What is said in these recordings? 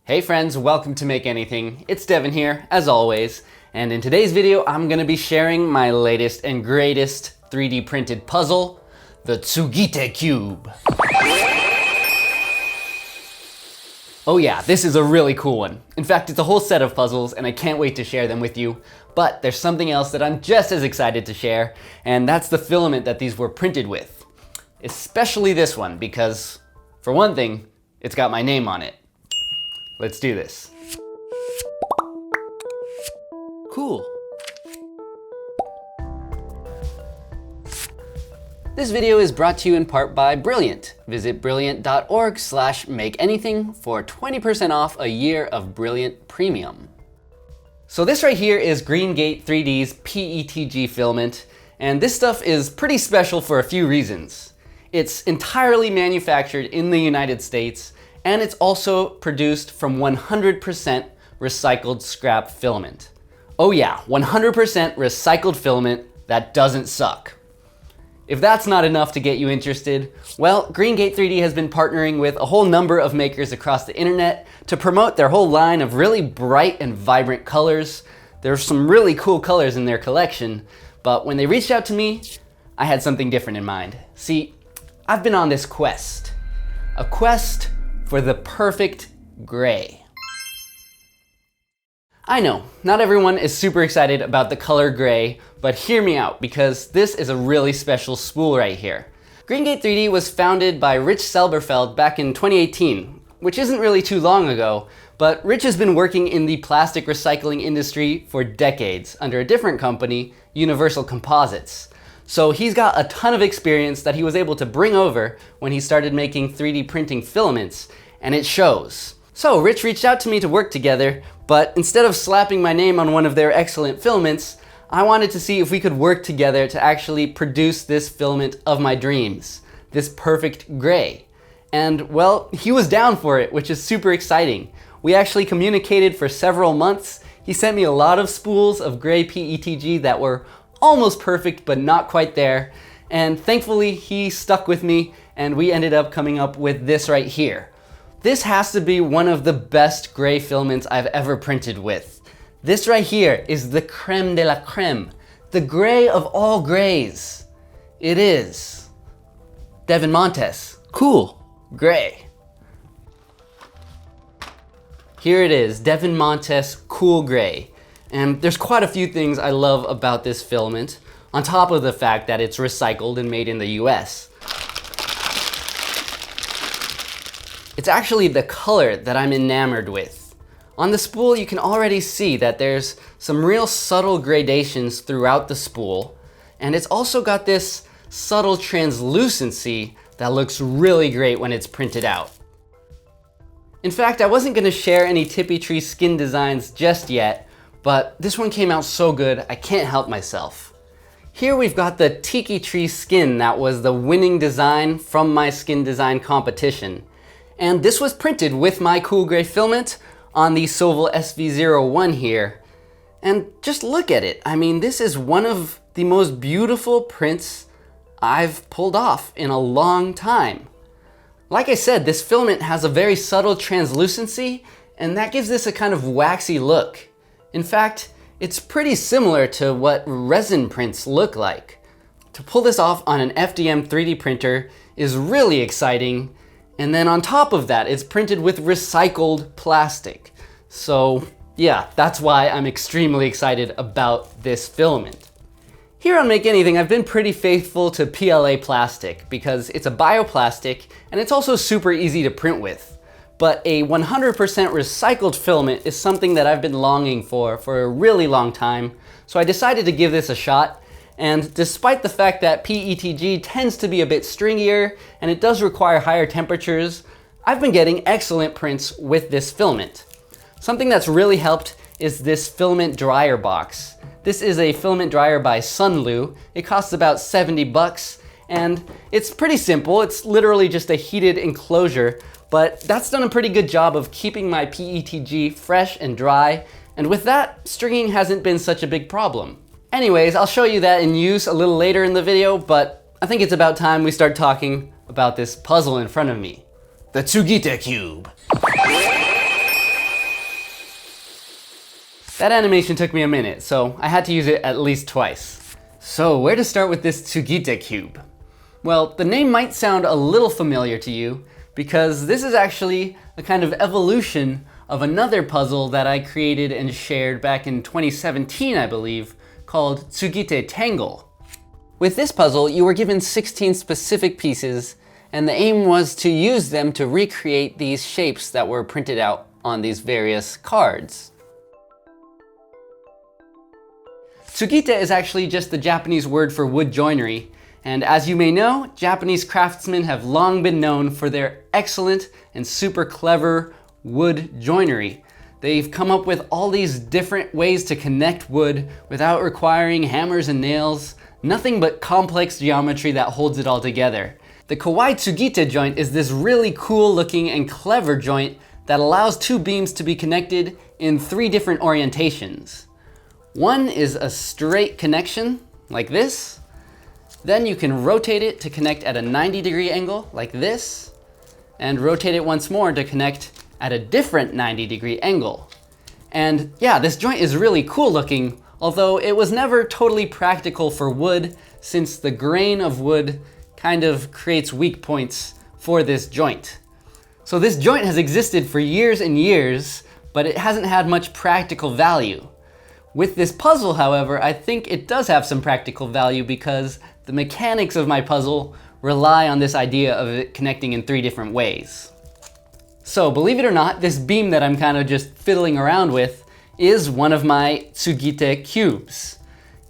Hey friends, welcome to Make Anything. It's Devin here, as always, and in today's video I'm going to be sharing my latest and greatest 3D printed puzzle, the Tsugite Cube. Oh yeah, this is a really cool one. In fact, it's a whole set of puzzles and I can't wait to share them with you. But there's something else that I'm just as excited to share, and that's the filament that these were printed with. Especially this one, because for one thing, it's got my name on it. Let's do this. Cool. This video is brought to you in part by Brilliant. Visit brilliant.org/makeanything for 20% off a year of Brilliant Premium. So this right here is GreenGate 3D's PETG filament, and this stuff is pretty special for a few reasons. It's entirely manufactured in the United States, and it's also produced from 100% recycled scrap filament. Oh yeah, 100% recycled filament that doesn't suck. If that's not enough to get you interested, well, GreenGate 3D has been partnering with a whole number of makers across the internet to promote their whole line of really bright and vibrant colors. There's some really cool colors in their collection, but when they reached out to me, I had something different in mind. See, I've been on this quest. A quest for the perfect gray. I know, not everyone is super excited about the color gray, but hear me out because this is a really special spool right here. GreenGate 3D was founded by Rich Selberfeld back in 2018, which isn't really too long ago, but Rich has been working in the plastic recycling industry for decades under a different company, Universal Composites. So he's got a ton of experience that he was able to bring over when he started making 3D printing filaments, and it shows. So Rich reached out to me to work together, but instead of slapping my name on one of their excellent filaments, I wanted to see if we could work together to actually produce this filament of my dreams, this perfect gray. And well, he was down for it, which is super exciting. We actually communicated for several months. He sent me a lot of spools of gray PETG that were almost perfect, but not quite there. And thankfully, he stuck with me, and we ended up coming up with this right here. This has to be one of the best gray filaments I've ever printed with. This right here is the creme de la creme, the gray of all grays. It is Devin Montes, cool, gray. Here it is, Devin Montes Cool Gray. And there's quite a few things I love about this filament, on top of the fact that it's recycled and made in the US. It's actually the color that I'm enamored with. On the spool, you can already see that there's some real subtle gradations throughout the spool, and it's also got this subtle translucency that looks really great when it's printed out. In fact, I wasn't going to share any Tippy Tree skin designs just yet, but this one came out so good, I can't help myself. Here we've got the Tiki Tree skin that was the winning design from my skin design competition. And this was printed with my cool gray filament on the Sovol SV01 here. And just look at it. I mean, this is one of the most beautiful prints I've pulled off in a long time. Like I said, this filament has a very subtle translucency, and that gives this a kind of waxy look. In fact, it's pretty similar to what resin prints look like. To pull this off on an FDM 3D printer is really exciting, and then on top of that, it's printed with recycled plastic. So yeah, that's why I'm extremely excited about this filament. Here on Make Anything, I've been pretty faithful to PLA plastic because it's a bioplastic and it's also super easy to print with. But a 100% recycled filament is something that I've been longing for a really long time, so I decided to give this a shot. And despite the fact that PETG tends to be a bit stringier and it does require higher temperatures, I've been getting excellent prints with this filament. Something that's really helped is this filament dryer box. This is a filament dryer by Sunlu. It costs about 70 bucks, and it's pretty simple. It's literally just a heated enclosure, but that's done a pretty good job of keeping my PETG fresh and dry, and with that, stringing hasn't been such a big problem. Anyways, I'll show you that in use a little later in the video, but I think it's about time we start talking about this puzzle in front of me. The Tsugite Cube. That animation took me a minute, so I had to use it at least twice. So where to start with this Tsugite cube? Well, the name might sound a little familiar to you because this is actually a kind of evolution of another puzzle that I created and shared back in 2017, I believe, called Tsugite Tangle. With this puzzle, you were given 16 specific pieces, and the aim was to use them to recreate these shapes that were printed out on these various cards. Tsugite is actually just the Japanese word for wood joinery, and as you may know, Japanese craftsmen have long been known for their excellent and super clever wood joinery. They've come up with all these different ways to connect wood without requiring hammers and nails, nothing but complex geometry that holds it all together. The Kawai Tsugite joint is this really cool looking and clever joint that allows two beams to be connected in 3 different orientations. One is a straight connection, like this. Then you can rotate it to connect at a 90-degree angle, like this, and rotate it once more to connect at a different 90-degree angle. And yeah, this joint is really cool looking, although it was never totally practical for wood since the grain of wood kind of creates weak points for this joint. So this joint has existed for years and years, but it hasn't had much practical value. With this puzzle, however, I think it does have some practical value because the mechanics of my puzzle rely on this idea of it connecting in 3 different ways. So believe it or not, this beam that I'm kind of just fiddling around with is one of my Tsugite cubes.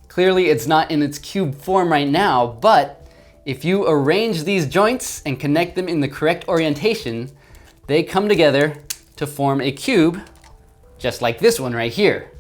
Clearly it's not in its cube form right now, but if you arrange these joints and connect them in the correct orientation, they come together to form a cube, just like this one right here.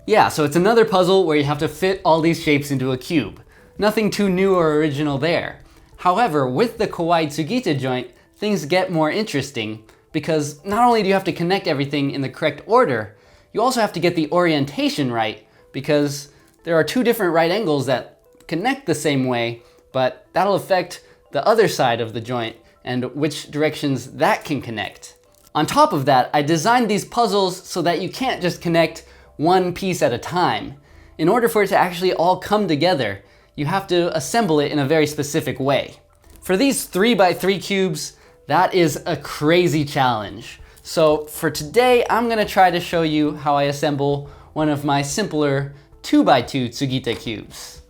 Yeah, so it's another puzzle where you have to fit all these shapes into a cube. Nothing too new or original there. However, with the Kawai Tsugite joint, things get more interesting because not only do you have to connect everything in the correct order, you also have to get the orientation right because there are 2 different right angles that connect the same way, but that'll affect the other side of the joint and which directions that can connect. On top of that, I designed these puzzles so that you can't just connect one piece at a time. In order for it to actually all come together, you have to assemble it in a very specific way. For these 3x3 cubes, that is a crazy challenge. So for today, I'm gonna try to show you how I assemble one of my simpler 2x2 Tsugite cubes.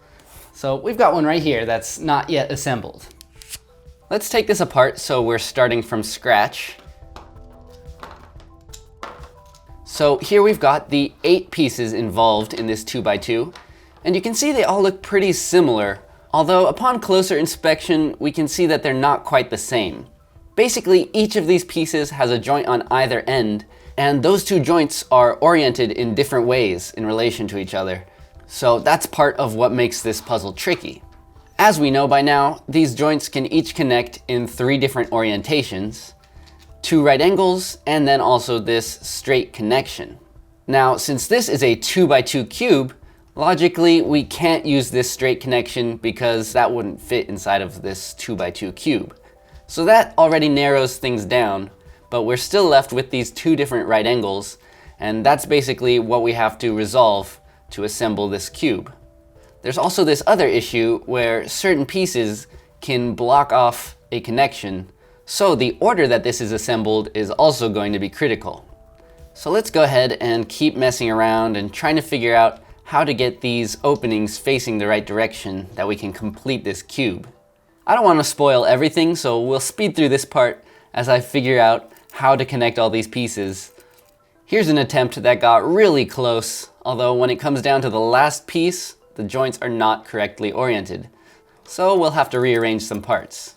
So we've got one right here that's not yet assembled. Let's take this apart so we're starting from scratch. So here we've got the 8 pieces involved in this 2x2, and you can see they all look pretty similar, although upon closer inspection, we can see that they're not quite the same. Basically, each of these pieces has a joint on either end, and those 2 joints are oriented in different ways in relation to each other. So that's part of what makes this puzzle tricky. As we know by now, these joints can each connect in 3 different orientations, 2 right angles, and then also this straight connection. Now, since this is a 2x2 cube, logically we can't use this straight connection because that wouldn't fit inside of this 2x2 cube. So that already narrows things down, but we're still left with these 2 different right angles, and that's basically what we have to resolve to assemble this cube. There's also this other issue where certain pieces can block off a connection, so the order that this is assembled is also going to be critical. So let's go ahead and keep messing around and trying to figure out how to get these openings facing the right direction that we can complete this cube. I don't want to spoil everything, so we'll speed through this part as I figure out how to connect all these pieces. Here's an attempt that got really close, although when it comes down to the last piece, the joints are not correctly oriented. So we'll have to rearrange some parts.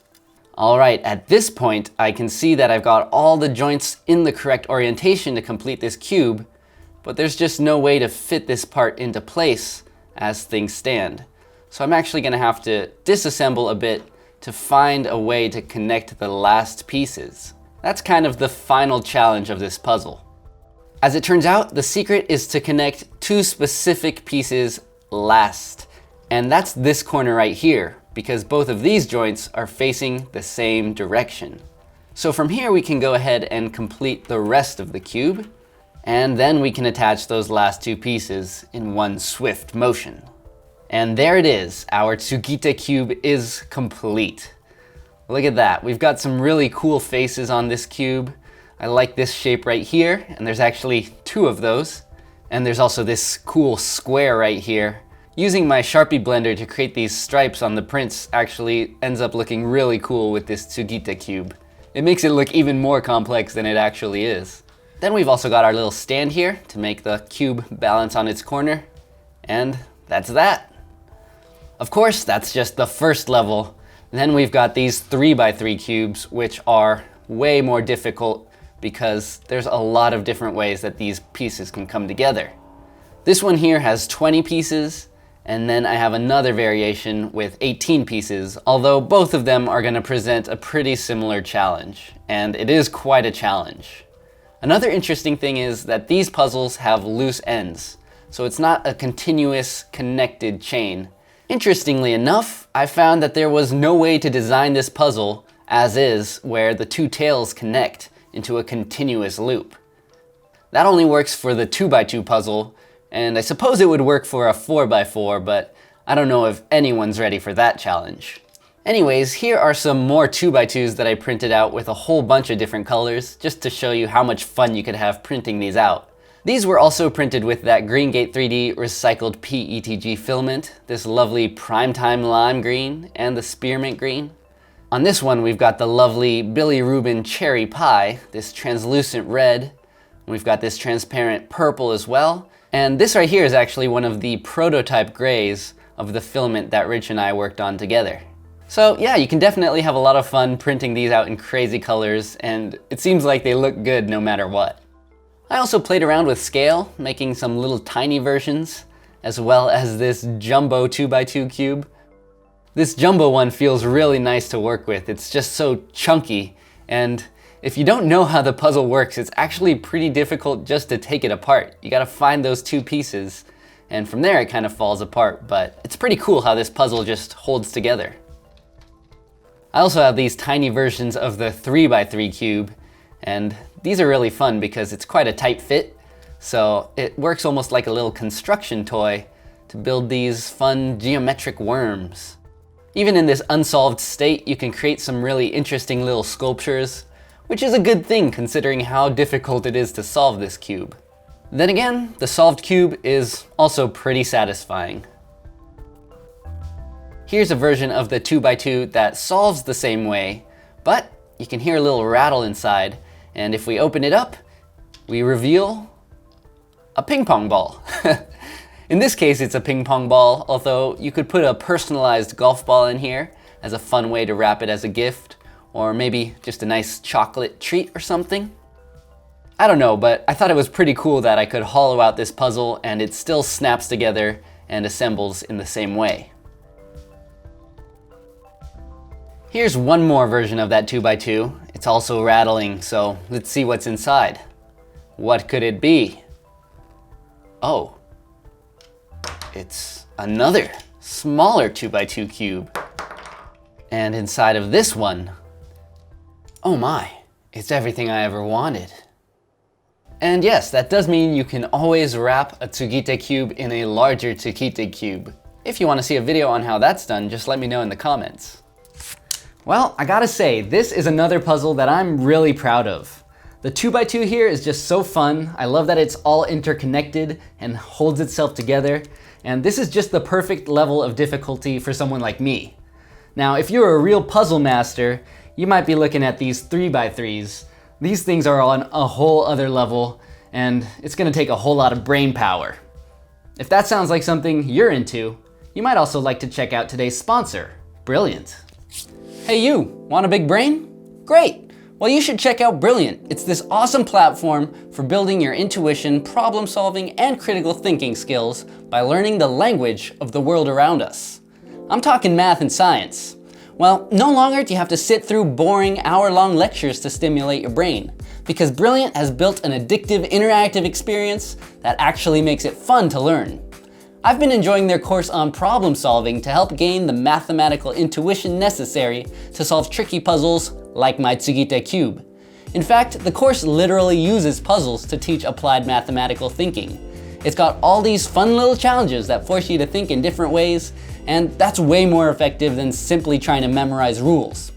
Alright, at this point, I can see that I've got all the joints in the correct orientation to complete this cube, but there's just no way to fit this part into place as things stand. So I'm actually going to have to disassemble a bit to find a way to connect the last pieces. That's kind of the final challenge of this puzzle. As it turns out, the secret is to connect 2 specific pieces last, and that's this corner right here, because both of these joints are facing the same direction. So from here we can go ahead and complete the rest of the cube. And then we can attach those last two pieces in one swift motion. And there it is, our Tsugite Cube is complete. Look at that, we've got some really cool faces on this cube. I like this shape right here, and there's actually two of those. And there's also this cool square right here. Using my Sharpie blender to create these stripes on the prints actually ends up looking really cool with this Tsugite Cube. It makes it look even more complex than it actually is. Then we've also got our little stand here to make the cube balance on its corner. And that's that. Of course, that's just the first level. Then we've got these 3x3 cubes, which are way more difficult because there's a lot of different ways that these pieces can come together. This one here has 20 pieces, and then I have another variation with 18 pieces, although both of them are going to present a pretty similar challenge, and it is quite a challenge. Another interesting thing is that these puzzles have loose ends, so it's not a continuous connected chain. Interestingly enough, I found that there was no way to design this puzzle as is, where the two tails connect into a continuous loop. That only works for the 2x2 puzzle, and I suppose it would work for a 4x4, but I don't know if anyone's ready for that challenge. Anyways, here are some more 2x2s that I printed out with a whole bunch of different colors, just to show you how much fun you could have printing these out. These were also printed with that Greengate 3D recycled PETG filament, this lovely Primetime Lime Green, and the Spearmint Green. On this one, we've got the lovely Billy Rubin Cherry Pie, this translucent red. We've got this transparent purple as well. And this right here is actually one of the prototype grays of the filament that Rich and I worked on together. So yeah, you can definitely have a lot of fun printing these out in crazy colors, and it seems like they look good no matter what. I also played around with scale, making some little tiny versions, as well as this jumbo 2x2 cube. This jumbo one feels really nice to work with. It's just so chunky, and if you don't know how the puzzle works, it's actually pretty difficult just to take it apart. You gotta find those two pieces, and from there it kind of falls apart, but it's pretty cool how this puzzle just holds together. I also have these tiny versions of the 3x3 cube, and these are really fun because it's quite a tight fit, so it works almost like a little construction toy to build these fun geometric worms. Even in this unsolved state, you can create some really interesting little sculptures, which is a good thing considering how difficult it is to solve this cube. Then again, the solved cube is also pretty satisfying. Here's a version of the 2x2 that solves the same way, but you can hear a little rattle inside, and if we open it up, we reveal a ping pong ball. In this case, it's a ping pong ball, although you could put a personalized golf ball in here as a fun way to wrap it as a gift, or maybe just a nice chocolate treat or something. I don't know, but I thought it was pretty cool that I could hollow out this puzzle and it still snaps together and assembles in the same way. Here's one more version of that 2x2. It's also rattling, so let's see what's inside. What could it be? Oh, it's another smaller 2x2 cube. And inside of this one, oh my, it's everything I ever wanted. And yes, that does mean you can always wrap a Tsugite cube in a larger Tsugite cube. If you want to see a video on how that's done, just let me know in the comments. Well, I gotta say, this is another puzzle that I'm really proud of. The 2x2 here is just so fun. I love that it's all interconnected and holds itself together. And this is just the perfect level of difficulty for someone like me. Now, if you're a real puzzle master, you might be looking at these 3x3s. These things are on a whole other level, and it's gonna take a whole lot of brain power. If that sounds like something you're into, you might also like to check out today's sponsor, Brilliant. Hey you, want a big brain? Great! Well, you should check out Brilliant. It's this awesome platform for building your intuition, problem solving, and critical thinking skills by learning the language of the world around us. I'm talking math and science. Well, no longer do you have to sit through boring hour-long lectures to stimulate your brain, because Brilliant has built an addictive, interactive experience that actually makes it fun to learn. I've been enjoying their course on problem solving to help gain the mathematical intuition necessary to solve tricky puzzles like my Tsugite Cube. In fact, the course literally uses puzzles to teach applied mathematical thinking. It's got all these fun little challenges that force you to think in different ways, and that's way more effective than simply trying to memorize rules.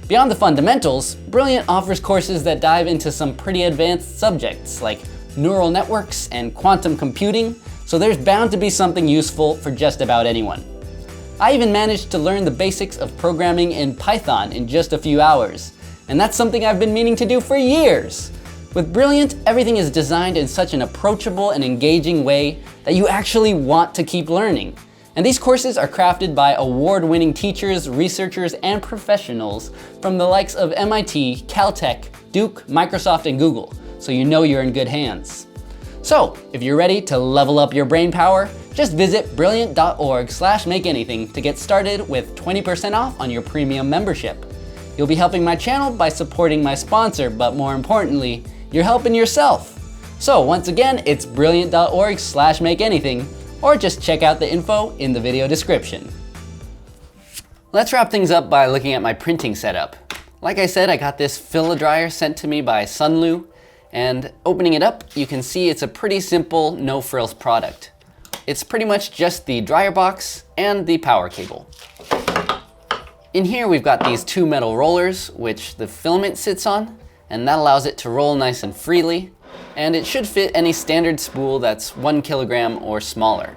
Beyond the fundamentals, Brilliant offers courses that dive into some pretty advanced subjects like neural networks and quantum computing, so there's bound to be something useful for just about anyone. I even managed to learn the basics of programming in Python in just a few hours, and that's something I've been meaning to do for years. With Brilliant, everything is designed in such an approachable and engaging way that you actually want to keep learning. And these courses are crafted by award-winning teachers, researchers, and professionals from the likes of MIT, Caltech, Duke, Microsoft, and Google, so you know you're in good hands. So, if you're ready to level up your brain power, just visit brilliant.org/makeanything to get started with 20% off on your premium membership. You'll be helping my channel by supporting my sponsor, but more importantly, you're helping yourself. So once again, it's brilliant.org/makeanything, or just check out the info in the video description. Let's wrap things up by looking at my printing setup. Like I said, I got this filler dryer sent to me by Sunlu, and opening it up, you can see it's a pretty simple, no frills product. It's pretty much just the dryer box and the power cable. In here we've got these two metal rollers, which the filament sits on, and that allows it to roll nice and freely, and it should fit any standard spool that's 1 kilogram or smaller.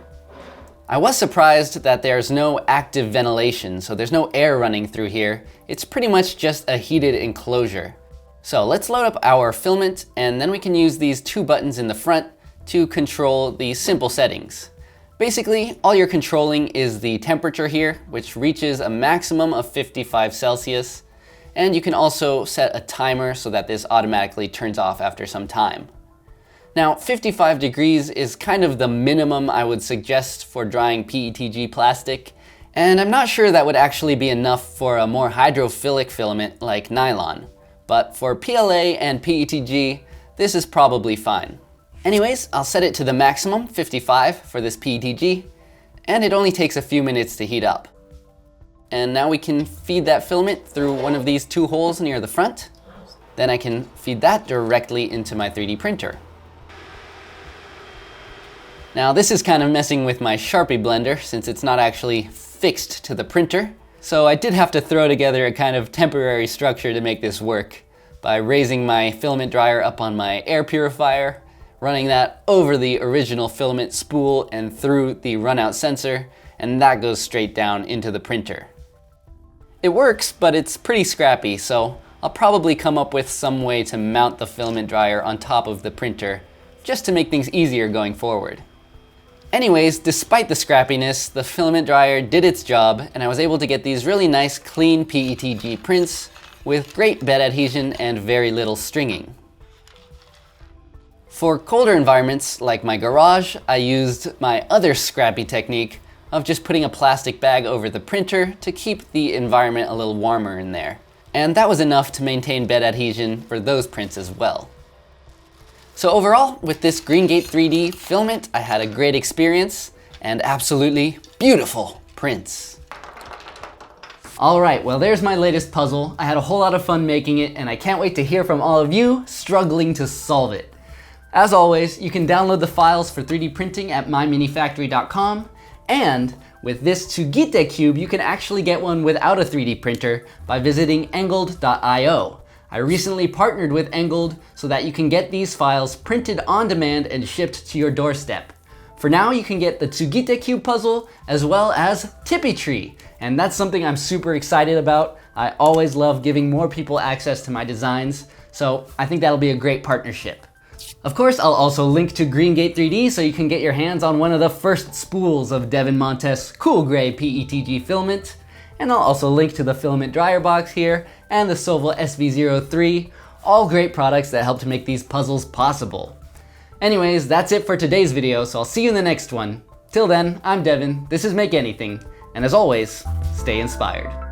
I was surprised that there's no active ventilation, so there's no air running through here. It's pretty much just a heated enclosure. So let's load up our filament, and then we can use these two buttons in the front to control the simple settings. Basically, all you're controlling is the temperature here, which reaches a maximum of 55 Celsius, and you can also set a timer so that this automatically turns off after some time. Now, 55 degrees is kind of the minimum I would suggest for drying PETG plastic, and I'm not sure that would actually be enough for a more hydrophilic filament like nylon. But for PLA and PETG, this is probably fine. Anyways, I'll set it to the maximum, 55, for this PETG, and it only takes a few minutes to heat up. And now we can feed that filament through one of these two holes near the front. Then I can feed that directly into my 3D printer. Now this is kind of messing with my Sharpie blender since it's not actually fixed to the printer. So I did have to throw together a kind of temporary structure to make this work by raising my filament dryer up on my air purifier, running that over the original filament spool and through the runout sensor, and that goes straight down into the printer. It works, but it's pretty scrappy, so I'll probably come up with some way to mount the filament dryer on top of the printer, just to make things easier going forward. Anyways, despite the scrappiness, the filament dryer did its job, and I was able to get these really nice clean PETG prints with great bed adhesion and very little stringing. For colder environments like my garage, I used my other scrappy technique of just putting a plastic bag over the printer to keep the environment a little warmer in there. And that was enough to maintain bed adhesion for those prints as well. So overall, with this Greengate 3D filament, I had a great experience and absolutely beautiful prints. All right, well there's my latest puzzle. I had a whole lot of fun making it, and I can't wait to hear from all of you struggling to solve it. As always, you can download the files for 3D printing at myminifactory.com, and with this Tsugite Cube, you can actually get one without a 3D printer by visiting engled.io. I recently partnered with Engled so that you can get these files printed on demand and shipped to your doorstep. For now, you can get the Tsugite Cube puzzle as well as Tippy Tree, and that's something I'm super excited about. I always love giving more people access to my designs, so I think that'll be a great partnership. Of course, I'll also link to Greengate 3D so you can get your hands on one of the first spools of Devin Montes' cool gray PETG filament. And I'll also link to the filament dryer box here and the Sovol SV03, all great products that help to make these puzzles possible. Anyways, that's it for today's video, so I'll see you in the next one. Till then, I'm Devin, this is Make Anything, and as always, stay inspired.